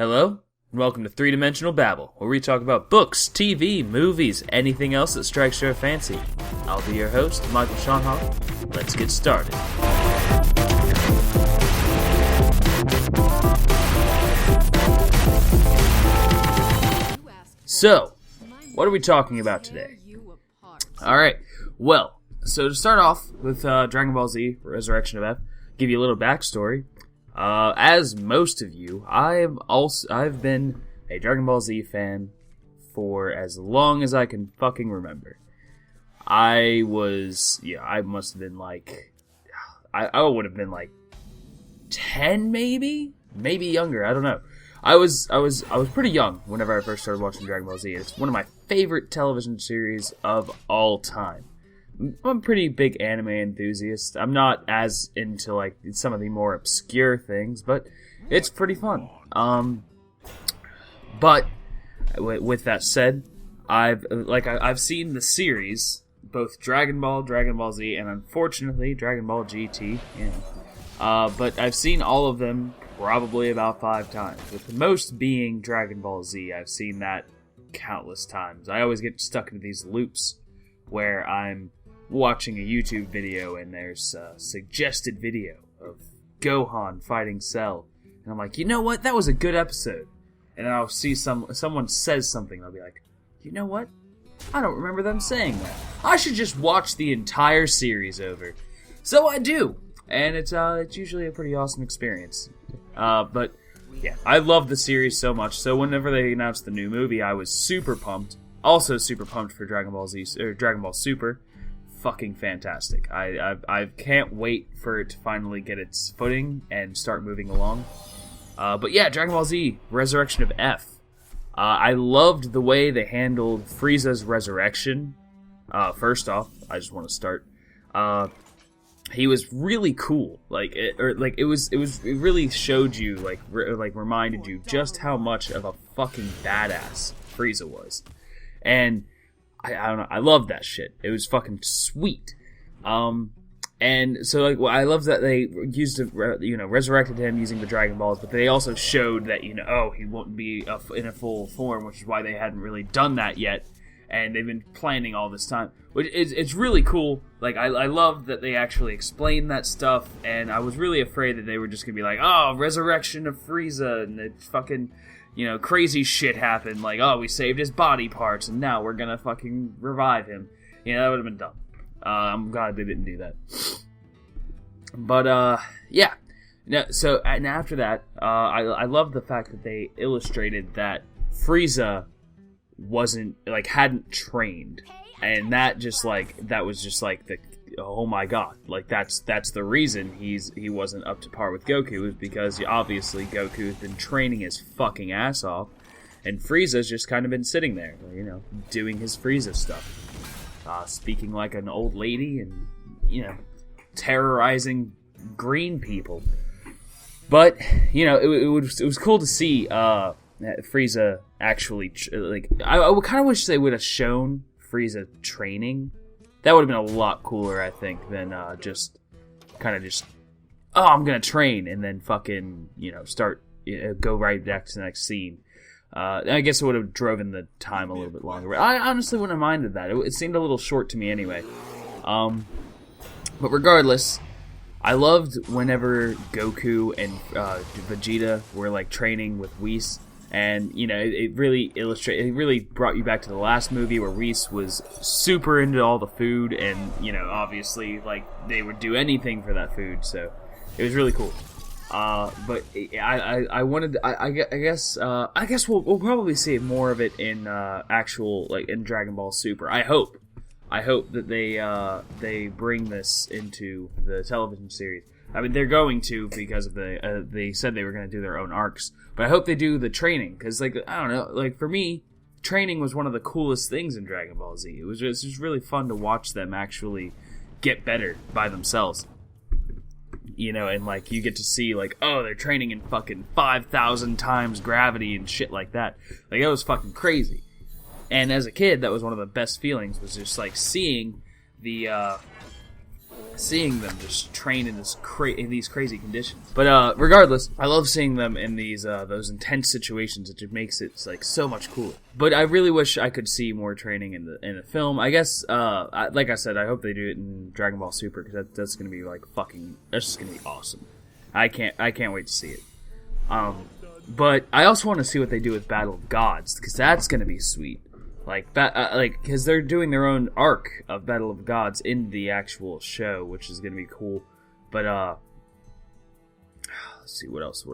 Hello, and welcome to Three-Dimensional Babble, where we talk about books, TV, movies, anything else that strikes your fancy. I'll be your host, Michael Schonhoff. Let's get started. So, what are we talking about today? Alright, well, so to start off with Dragon Ball Z, Resurrection of F, give you a little backstory. As most of you, I've been a Dragon Ball Z fan for as long as I can fucking remember. I must have been like, I would have been like 10 maybe younger, I don't know. I was pretty young whenever I first started watching Dragon Ball Z. It's one of my favorite television series of all time. I'm a pretty big anime enthusiast. I'm not as into like some of the more obscure things, but it's pretty fun. But with that said, I've seen the series, both Dragon Ball Z, and unfortunately Dragon Ball GT. But I've seen all of them probably about 5 times, with the most being Dragon Ball Z. I've seen that countless times. I always get stuck into these loops where I'm watching a YouTube video and there's a suggested video of Gohan fighting Cell, and I'm like, you know what, that was a good episode. And then I'll see someone says something, and I'll be like, you know what, I don't remember them saying that. I should just watch the entire series over. So I do, and it's usually a pretty awesome experience. But yeah, I love the series so much. So whenever they announced the new movie, I was super pumped. Also super pumped for Dragon Ball Z or Dragon Ball Super. Fucking fantastic. I can't wait for it to finally get its footing and start moving along. But yeah, Dragon Ball Z, Resurrection of F. I loved the way they handled Frieza's resurrection. First off, I just want to start. He was really cool. It really showed you, reminded you just how much of a fucking badass Frieza was. And I don't know, I love that shit. It was fucking sweet. And so, I love that they resurrected him using the Dragon Balls, but they also showed that, he won't be in a full form, which is why they hadn't really done that yet, and they've been planning all this time. Which it's really cool. I love that they actually explained that stuff, and I was really afraid that they were just gonna be like, oh, resurrection of Frieza, and it fucking, crazy shit happened, we saved his body parts, and now we're gonna fucking revive him. That would have been dumb. I'm glad they didn't do that. But, yeah. And after that, I love the fact that they illustrated that Frieza hadn't trained. And that was just the, oh my god, that's the reason he wasn't up to par with Goku, is because obviously Goku's been training his fucking ass off, and Frieza's just kind of been sitting there, doing his Frieza stuff. Speaking like an old lady and, terrorizing green people. But, it was cool to see Frieza actually, I kind of wish they would have shown Frieza training. That would have been a lot cooler, I think, than oh, I'm gonna train, and then fucking, start, go right back to the next scene. I guess it would have driven the time a little bit longer. But I honestly wouldn't have minded that. It seemed a little short to me anyway. But regardless, I loved whenever Goku and Vegeta were training with Whis. And, it really brought you back to the last movie where Whis was super into all the food, and, obviously, they would do anything for that food, so it was really cool. But I guess we'll probably see more of it in, in Dragon Ball Super. I hope that they bring this into the television series. I mean, they're going to, because of they said they were going to do their own arcs. But I hope they do the training, because, I don't know, for me, training was one of the coolest things in Dragon Ball Z. It was just really fun to watch them actually get better by themselves. And, you get to see, they're training in fucking 5,000 times gravity and shit like that. That was fucking crazy. And as a kid, that was one of the best feelings, was just, seeing the seeing them just train in in these crazy conditions. But regardless, I love seeing them in these those intense situations. It just makes it like so much cooler. But I really wish I could see more training in the film. I guess, like I said, I hope they do it in Dragon Ball Super, because that's gonna be like that's just gonna be awesome. I can't wait to see it. But I also want to see what they do with Battle of Gods, because that's gonna be sweet. Like, because they're doing their own arc of Battle of Gods in the actual show, which is gonna be cool. But let's see what else.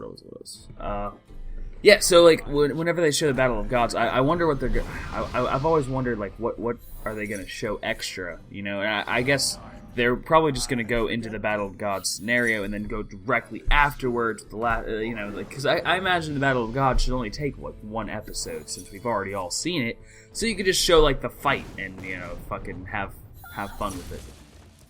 Yeah, so like whenever they show the Battle of Gods, I wonder what they're. I've always wondered like what are they gonna show extra, you know? And I guess they're probably just gonna go into the Battle of Gods scenario and then go directly afterwards. You know, like, because I imagine the Battle of Gods should only take one episode, since we've already all seen it. So you could just show like the fight and, you know, fucking have fun with it.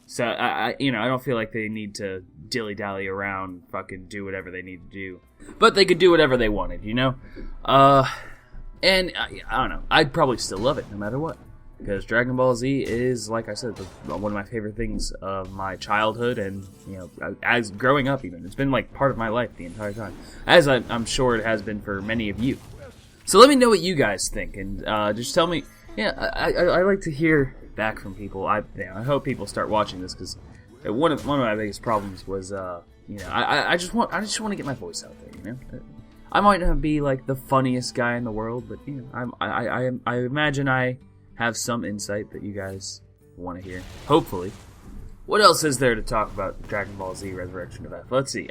So I don't feel like they need to dilly-dally around, fucking do whatever they need to do. But they could do whatever they wanted, you know? And I don't know. I'd probably still love it no matter what. Because Dragon Ball Z is, like I said, one of my favorite things of my childhood, and, you know, as growing up even. It's been like part of my life the entire time. As I'm sure it has been for many of you. So let me know what you guys think, and just tell me. Yeah, I like to hear back from people. I hope people start watching this, because one of my biggest problems was, you know, I just want to get my voice out there. You know, I might not be like the funniest guy in the world, but you know, I imagine I have some insight that you guys want to hear. Hopefully. What else is there to talk about Dragon Ball Z Resurrection of F? Let's see.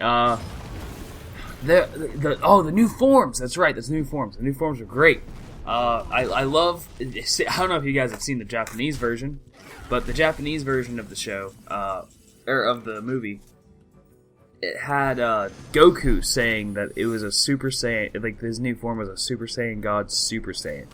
The new forms. That's right. There's new forms. The new forms are great. I love. I don't know if you guys have seen the Japanese version, but the Japanese version of the show, or of the movie, it had Goku saying that it was a Super Saiyan. Like, his new form was a Super Saiyan God Super Saiyan,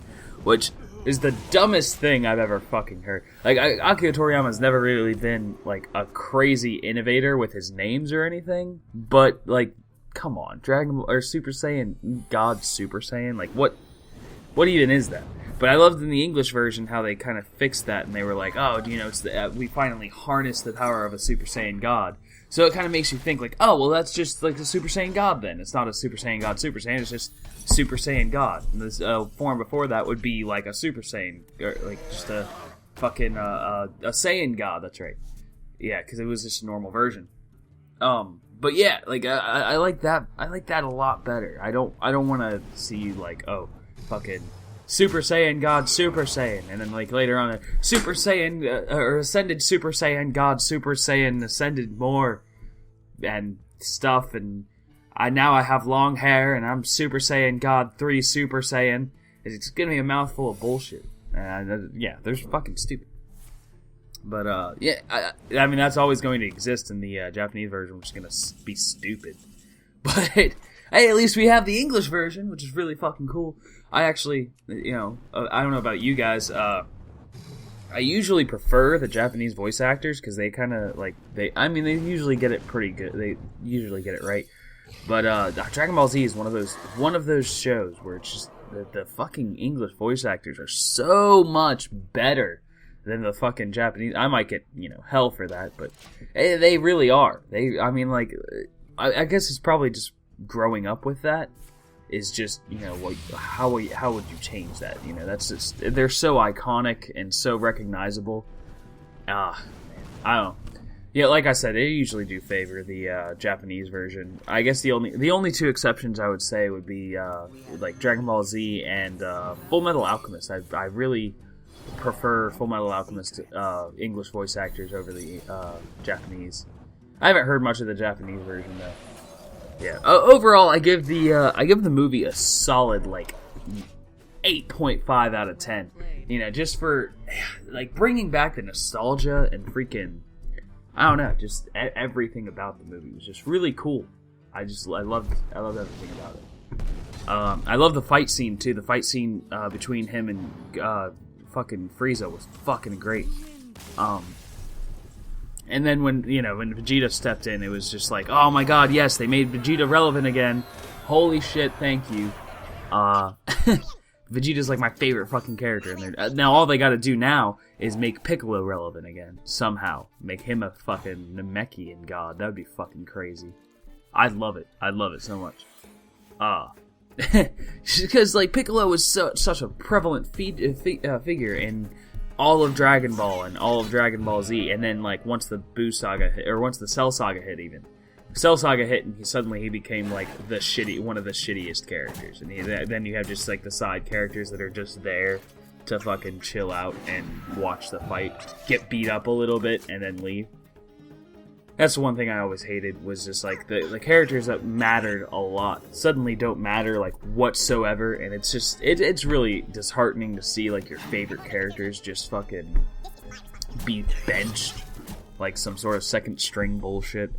which is the dumbest thing I've ever fucking heard. Like, Akira Toriyama's never really been like a crazy innovator with his names or anything, but like, come on, Dragon Ball or Super Saiyan God Super Saiyan, like what even is that? But I loved in the English version how they kind of fixed that, and they were like, oh, you know, it's we finally harnessed the power of a Super Saiyan God. So it kind of makes you think like, oh, well, that's just like the Super Saiyan God then. It's not a Super Saiyan God Super Saiyan, it's just Super Saiyan God. And this form before that would be like a Super Saiyan, or like just a fucking a Saiyan God. That's right. Yeah, because it was just a normal version. But yeah, like I like that. I like that a lot better. I don't want to see you like, oh, fucking Super Saiyan God Super Saiyan, and then like later on Super Saiyan or Ascended Super Saiyan God Super Saiyan Ascended more and stuff, and I have long hair and I'm Super Saiyan God 3 Super Saiyan. It's gonna be a mouthful of bullshit. Yeah, they're fucking stupid. But yeah, I mean that's always going to exist in the Japanese version, which is gonna be stupid. But hey, at least we have the English version, which is really fucking cool. I actually, you know, I don't know about you guys. I usually prefer the Japanese voice actors because they kind of like they usually get it pretty good. They usually get it right. But Dragon Ball Z is one of those shows where it's just the fucking English voice actors are so much better than the fucking Japanese. I might get, you know, hell for that, but they really are. I guess it's probably just growing up with that. Is just, you know, how would you change that? You know, that's just, they're so iconic and so recognizable. I don't know. Yeah, like I said, they usually do favor the Japanese version. I guess the only two exceptions I would say would be like Dragon Ball Z and Full Metal Alchemist. I really prefer Full Metal Alchemist English voice actors over the Japanese. I haven't heard much of the Japanese version though. Yeah. Overall, I give the movie a solid like 8.5 out of 10. You know, just for like bringing back the nostalgia and freaking, I don't know, just everything about the movie was just really cool. I loved everything about it. I love the fight scene too. The fight scene between him and fucking Frieza was fucking great. And then when Vegeta stepped in, it was just like, oh my god, yes, they made Vegeta relevant again. Holy shit, thank you. Vegeta's like my favorite fucking character. And now all they gotta do now is make Piccolo relevant again. Somehow. Make him a fucking Namekian god. That would be fucking crazy. I'd love it. I'd love it so much. Because, like, Piccolo was such a prevalent figure in all of Dragon Ball and all of Dragon Ball Z. And then, like, once the Buu Saga hit, or once the Cell Saga hit even. Cell Saga hit, and he became like one of the shittiest characters, and then you have just like the side characters that are just there to fucking chill out and watch the fight, get beat up a little bit, and then leave. That's the one thing I always hated, was just like the characters that mattered a lot suddenly don't matter like whatsoever, and it's really disheartening to see like your favorite characters just fucking be benched like some sort of second string bullshit.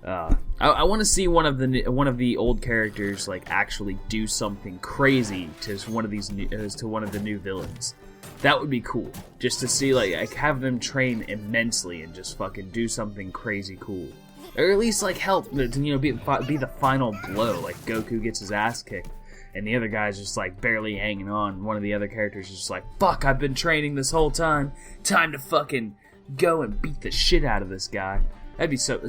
I want to see one of the old characters like actually do something crazy to one of the new villains. That would be cool, just to see like have them train immensely and just fucking do something crazy cool, or at least like help be the final blow. Like Goku gets his ass kicked, and the other guy's just like barely hanging on. One of the other characters is just like, "Fuck! I've been training this whole time. Time to fucking go and beat the shit out of this guy." That'd be so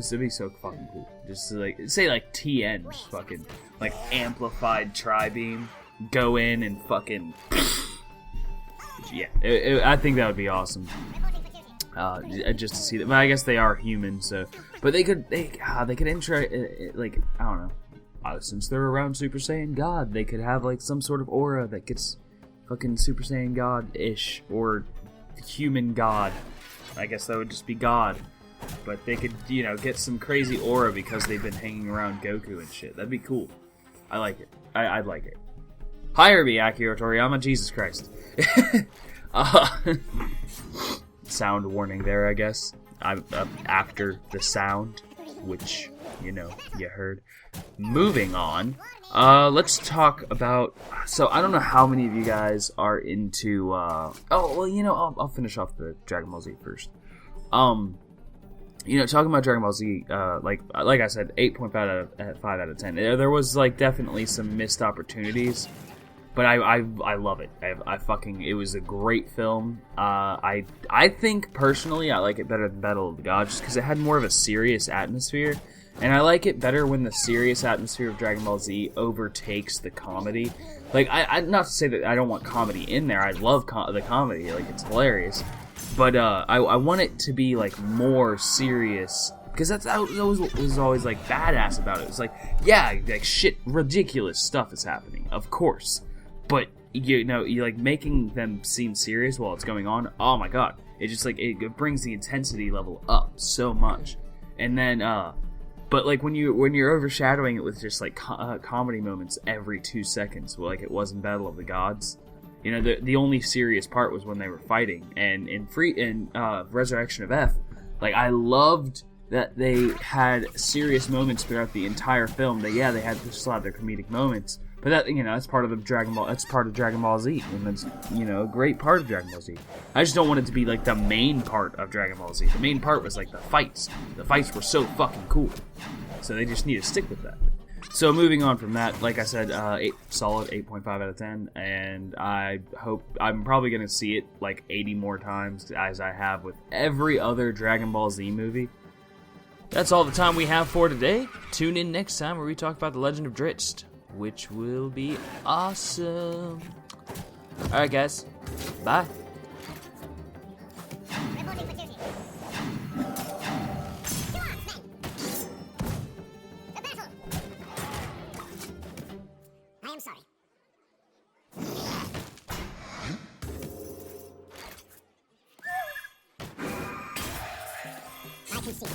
fucking cool. Just to, like, say like TN, just fucking like amplified tri-beam, go in and fucking yeah. I think that would be awesome. Just to see that. But I guess they are human, so. But they could intro like, I don't know. Since they're around Super Saiyan God, they could have like some sort of aura that gets fucking Super Saiyan God-ish or human God. I guess that would just be God. But they could, get some crazy aura because they've been hanging around Goku and shit. That'd be cool. I like it. I'd like it. Hire me, Akira Toriyama. Jesus Christ. Sound warning there, I guess. I'm after the sound, which, you heard. Moving on. Let's talk about... So, I don't know how many of you guys are into... I'll finish off the Dragon Ball Z first. Talking about Dragon Ball Z, like I said, 8.5 out of 10. There was like definitely some missed opportunities, but I love it. It was a great film. I think personally I like it better than Battle of the Gods, just because it had more of a serious atmosphere, and I like it better when the serious atmosphere of Dragon Ball Z overtakes the comedy. Like I not to say that I don't want comedy in there. I love the comedy, like it's hilarious. But I want it to be like more serious, because that was always like badass about it. It's like, yeah, like shit, ridiculous stuff is happening, of course, but you like making them seem serious while it's going on. Oh my god, it just like it brings the intensity level up so much. And then but like when you're overshadowing it with just like comedy moments every 2 seconds, like it was in Battle of the Gods. The only serious part was when they were fighting, and in Resurrection of F, like I loved that they had serious moments throughout the entire film. They had to still have their comedic moments, but that's part of the Dragon Ball. That's part of Dragon Ball Z, and that's a great part of Dragon Ball Z. I just don't want it to be like the main part of Dragon Ball Z. The main part was like the fights. The fights were so fucking cool, so they just need to stick with that. So moving on from that, like I said, 8.5 out of 10, and I hope I'm probably going to see it like 80 more times as I have with every other Dragon Ball Z movie. That's all the time we have for today. Tune in next time where we talk about The Legend of Drizzt, which will be awesome. Alright guys, bye. I can see.